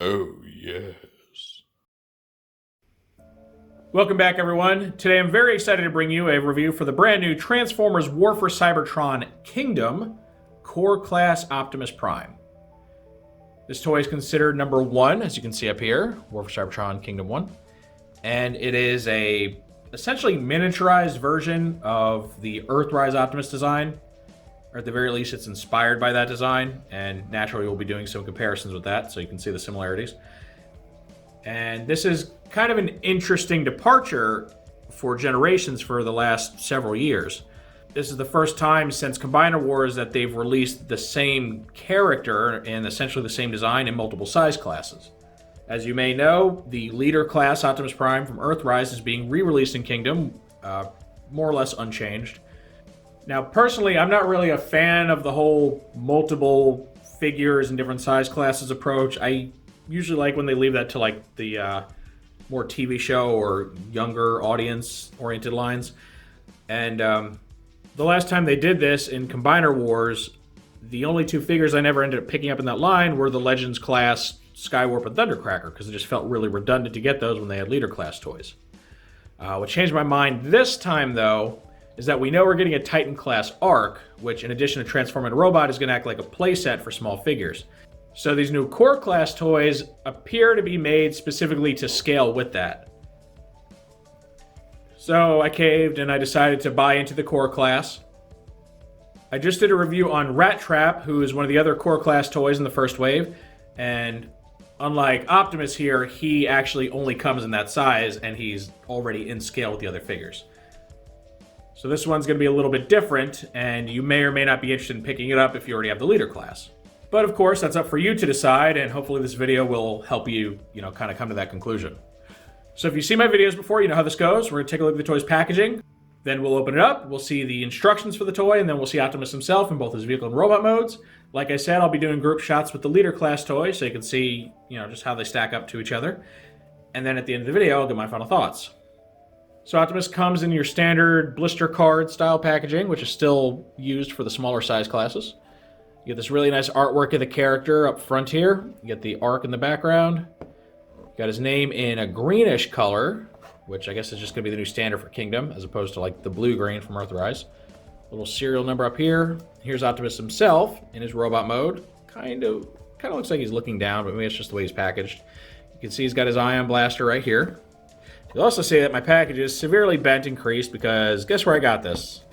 Oh, yes. Welcome back, everyone. Today I'm very excited to bring you a review for the brand new Transformers War for Cybertron Kingdom Core Class Optimus Prime. This toy is considered number 1, as you can see up here, War for Cybertron Kingdom 1. And it is a essentially miniaturized version of the Earthrise Optimus design. Or at the very least, it's inspired by that design. And naturally, we'll be doing some comparisons with that, so you can see the similarities. And this is kind of an interesting departure for Generations for the last several years. This is the first time since Combiner Wars that they've released the same character and essentially the same design in multiple size classes. As you may know, the Leader class Optimus Prime from Earthrise is being re-released in Kingdom, more or less unchanged. Now, personally, I'm not really a fan of the whole multiple figures and different size classes approach. I usually like when they leave that to like the more TV show or younger audience-oriented lines. And the last time they did this in Combiner Wars, the only 2 figures I never ended up picking up in that line were the Legends class Skywarp and Thundercracker, because it just felt really redundant to get those when they had Leader class toys. What changed my mind this time, though, is that we know we're getting a Titan class Arc, which in addition to transforming a robot is going to act like a playset for small figures. So these new Core class toys appear to be made specifically to scale with that. So I caved and I decided to buy into the Core class. I just did a review on Rat Trap, who is one of the other Core class toys in the first wave, and unlike Optimus here, he actually only comes in that size and he's already in scale with the other figures. So this one's going to be a little bit different, and you may or may not be interested in picking it up if you already have the Leader class. But of course, that's up for you to decide, and hopefully this video will help you, kind of come to that conclusion. So if you've seen my videos before, you know how this goes. We're going to take a look at the toy's packaging, then we'll open it up, we'll see the instructions for the toy, and then we'll see Optimus himself in both his vehicle and robot modes. Like I said, I'll be doing group shots with the Leader class toy, so you can see, just how they stack up to each other. And then at the end of the video, I'll give my final thoughts. So Optimus comes in your standard blister card style packaging, which is still used for the smaller size classes. You get this really nice artwork of the character up front here. You get the arc in the background. You got his name in a greenish color, which I guess is just going to be the new standard for Kingdom, as opposed to like the blue-green from Earthrise. Little serial number up here. Here's Optimus himself in his robot mode. Kind of looks like he's looking down, but maybe it's just the way he's packaged. You can see he's got his ion blaster right here. You'll also see that my package is severely bent and creased because guess where I got this?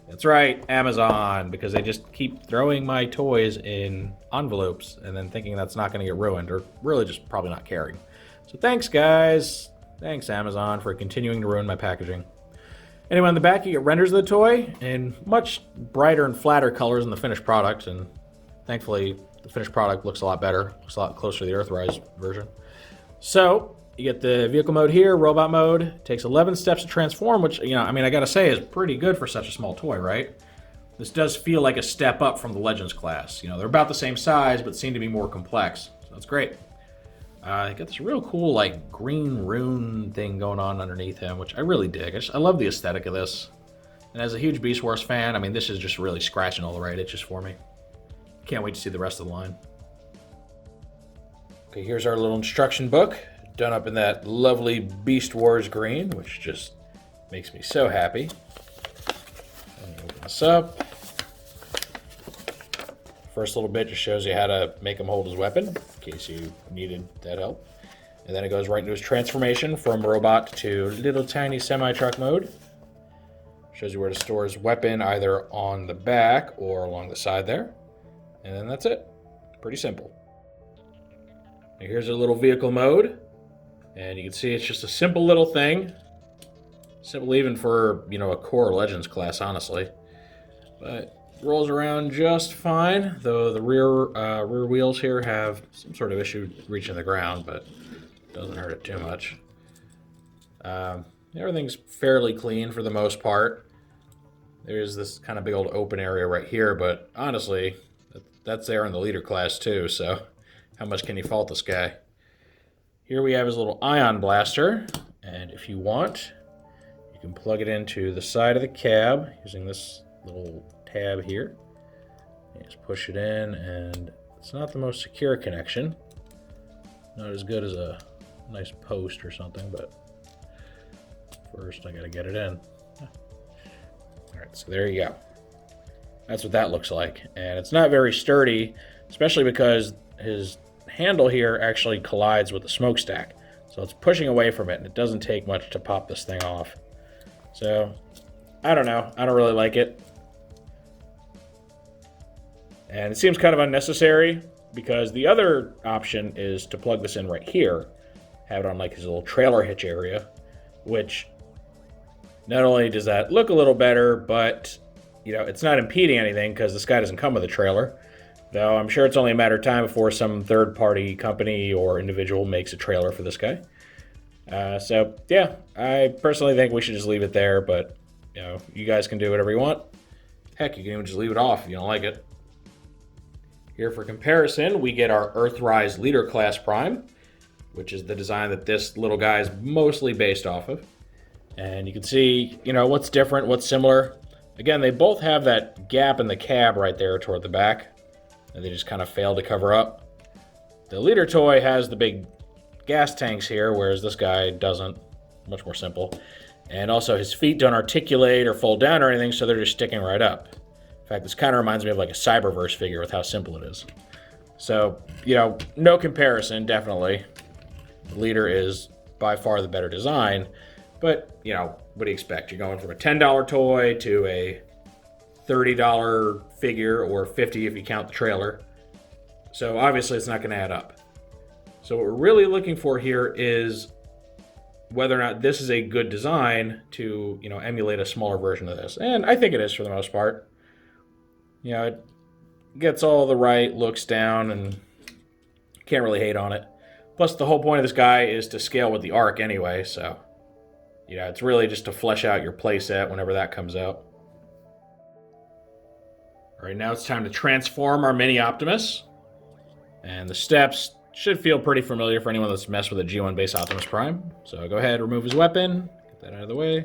That's right, Amazon, because they just keep throwing my toys in envelopes and then thinking that's not going to get ruined, or really just probably not caring. So thanks, guys. Thanks, Amazon, for continuing to ruin my packaging. Anyway, on the back, you get renders of the toy in much brighter and flatter colors than the finished product, and thankfully, the finished product looks a lot better. Looks a lot closer to the Earthrise version. So you get the vehicle mode here, robot mode. It takes 11 steps to transform, which, I gotta say is pretty good for such a small toy, right? This does feel like a step up from the Legends class. They're about the same size, but seem to be more complex. So that's great. I got this real cool, like, green rune thing going on underneath him, which I really dig. I love the aesthetic of this. And as a huge Beast Wars fan, this is just really scratching all the right itches for me. Can't wait to see the rest of the line. Okay, here's our little instruction book, done up in that lovely Beast Wars green, which just makes me so happy. Open this up. First little bit just shows you how to make him hold his weapon, in case you needed that help. And then it goes right into his transformation from robot to little tiny semi-truck mode. Shows you where to store his weapon, either on the back or along the side there. And then that's it. Pretty simple. Now here's a little vehicle mode. And you can see it's just a simple little thing. Simple even for, a Core Legends class, honestly. But rolls around just fine, though the rear wheels here have some sort of issue reaching the ground, but doesn't hurt it too much. Everything's fairly clean for the most part. There's this kind of big old open area right here, but honestly, that's there in the Leader class too, so how much can you fault this guy? Here we have his little ion blaster, and if you want, you can plug it into the side of the cab using this little tab here. You just push it in, and it's not the most secure connection, Not as good as a nice post or something, but first I gotta get it in. Alright, so there you go. That's what that looks like. And it's not very sturdy, especially because his handle here actually collides with the smokestack. So it's pushing away from it, and it doesn't take much to pop this thing off. So, I don't know. I don't really like it. And it seems kind of unnecessary, because the other option is to plug this in right here, have it on like his little trailer hitch area, which not only does that look a little better, but it's not impeding anything because this guy doesn't come with a trailer. Though I'm sure it's only a matter of time before some third-party company or individual makes a trailer for this guy. So yeah, I personally think we should just leave it there, but you guys can do whatever you want. Heck, you can even just leave it off if you don't like it. Here for comparison, we get our Earthrise Leader Class Prime, which is the design that this little guy is mostly based off of. And you can see, what's different, what's similar. Again, they both have that gap in the cab right there toward the back, and they just kind of fail to cover up. The Leader toy has the big gas tanks here, whereas this guy doesn't. Much more simple. And also, his feet don't articulate or fold down or anything, so they're just sticking right up. In fact, this kind of reminds me of like a Cyberverse figure with how simple it is. So, no comparison, definitely. The Leader is by far the better design, but, what do you expect? You're going from a $10 toy to a $30 figure, or $50 if you count the trailer. So obviously it's not going to add up. So what we're really looking for here is whether or not this is a good design to, emulate a smaller version of this. And I think it is for the most part. It gets all the right looks down and can't really hate on it. Plus the whole point of this guy is to scale with the Arc anyway, so it's really just to flesh out your playset whenever that comes out. Alright, now it's time to transform our mini Optimus. And the steps should feel pretty familiar for anyone that's messed with a G1 base Optimus Prime. So go ahead, remove his weapon, get that out of the way.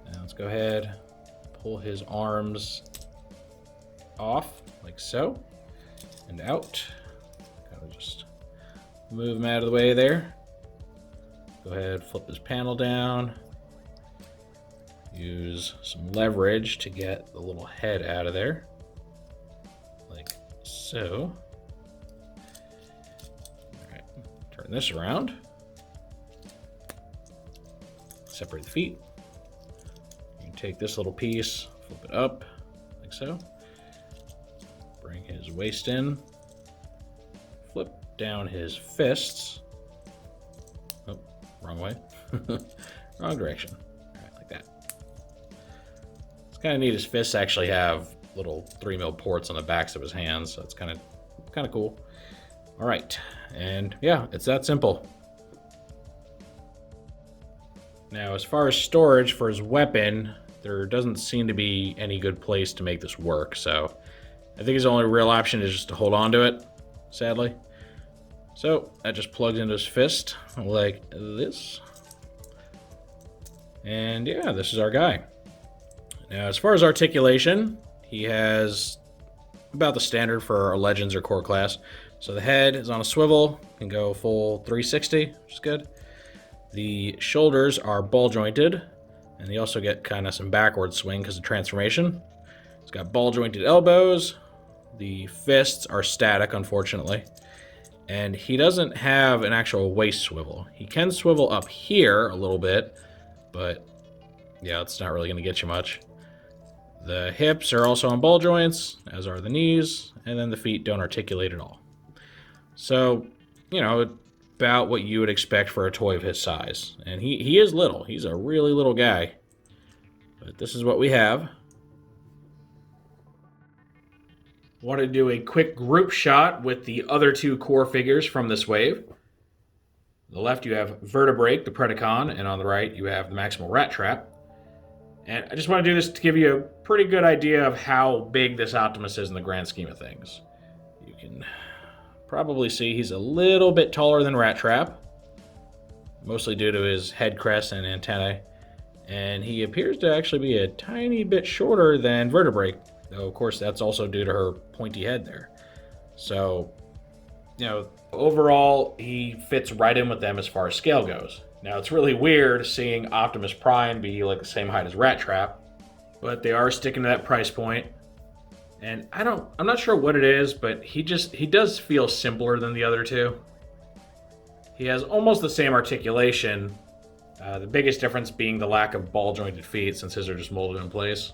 And let's go ahead, pull his arms off, like so, and out. Kind of just move him out of the way there. Go ahead, flip this panel down. Use some leverage to get the little head out of there, like so. Alright, turn this around. Separate the feet. You can take this little piece, flip it up, like so. Bring his waist in. Flip down his fists. Oh, wrong way. Wrong direction. Alright, like that. It's kind of neat. His fists actually have little 3mm ports on the backs of his hands, so it's kind of cool. Alright, and yeah, it's that simple. Now, as far as storage for his weapon, there doesn't seem to be any good place to make this work, so I think his only real option is just to hold on to it, sadly. So, that just plugs into his fist, like this. And yeah, this is our guy. Now, as far as articulation, he has about the standard for a Legends or Core class. So the head is on a swivel, can go full 360, which is good. The shoulders are ball jointed, and they also get kind of some backward swing because of transformation. It's got ball jointed elbows. The fists are static, unfortunately. And he doesn't have an actual waist swivel. He can swivel up here a little bit, but yeah, it's not really going to get you much. The hips are also on ball joints, as are the knees, and then the feet don't articulate at all. So, about what you would expect for a toy of his size. And he is little. He's a really little guy. But this is what we have. Want to do a quick group shot with the other two core figures from this wave. On the left you have Vertebrake, the Predacon, and on the right you have the Maximal Rat Trap. And I just want to do this to give you a pretty good idea of how big this Optimus is in the grand scheme of things. You can probably see he's a little bit taller than Rat Trap, mostly due to his head crest and antennae. And he appears to actually be a tiny bit shorter than Vertebrake, though of course that's also due to her pointy head there. So, overall, he fits right in with them as far as scale goes. Now, it's really weird seeing Optimus Prime be like the same height as Rat Trap, but they are sticking to that price point. And I'm not sure what it is, but he does feel simpler than the other two. He has almost the same articulation, the biggest difference being the lack of ball-jointed feet, since his are just molded in place.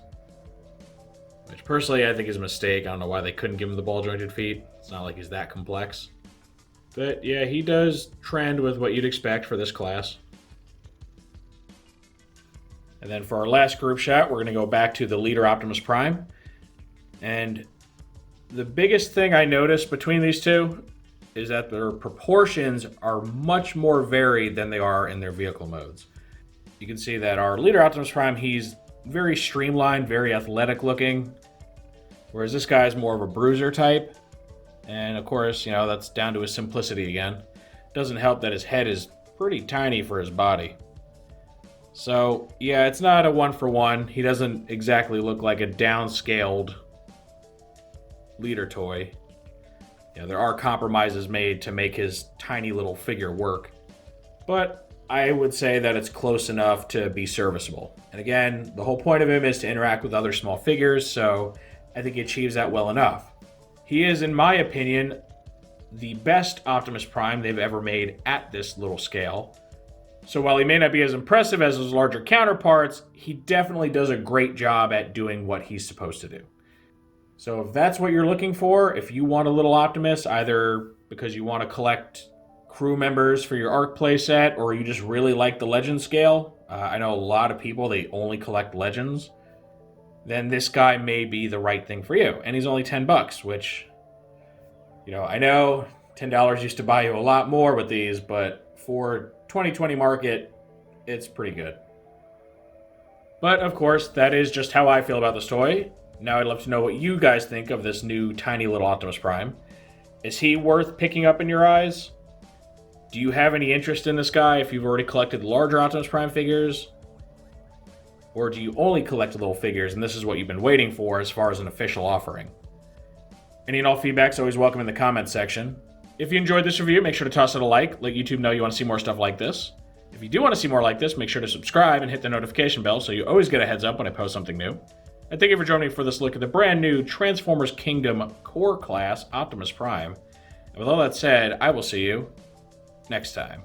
Which, personally, I think is a mistake. I don't know why they couldn't give him the ball-jointed feet. It's not like he's that complex. But, yeah, he does trend with what you'd expect for this class. And then for our last group shot, we're going to go back to the leader Optimus Prime. And the biggest thing I noticed between these two is that their proportions are much more varied than they are in their vehicle modes. You can see that our leader Optimus Prime, he's very streamlined, very athletic looking, whereas this guy's more of a bruiser type. And of course, that's down to his simplicity again. Doesn't help that his head is pretty tiny for his body. So, yeah, it's not a one-for-one. He doesn't exactly look like a downscaled leader toy. There are compromises made to make his tiny little figure work. But I would say that it's close enough to be serviceable. And again, the whole point of him is to interact with other small figures, so I think he achieves that well enough. He is, in my opinion, the best Optimus Prime they've ever made at this little scale. So while he may not be as impressive as his larger counterparts, he definitely does a great job at doing what he's supposed to do. So if that's what you're looking for, if you want a little Optimus, either because you want to collect crew members for your ARC playset, or you just really like the Legend scale, I know a lot of people, they only collect Legends, then this guy may be the right thing for you. And he's only $10, which, I know $10 used to buy you a lot more with these, but for 2020 market, it's pretty good. But of course, that is just how I feel about this toy. Now I'd love to know what you guys think of this new tiny little Optimus Prime. Is he worth picking up in your eyes? Do you have any interest in this guy if you've already collected larger Optimus Prime figures? Or do you only collect little figures and this is what you've been waiting for as far as an official offering? Any and all feedback is always welcome in the comments section. If you enjoyed this review, make sure to toss it a like. Let YouTube know you want to see more stuff like this. If you do want to see more like this, make sure to subscribe and hit the notification bell so you always get a heads up when I post something new. And thank you for joining me for this look at the brand new Transformers Kingdom Core Class Optimus Prime. And with all that said, I will see you next time.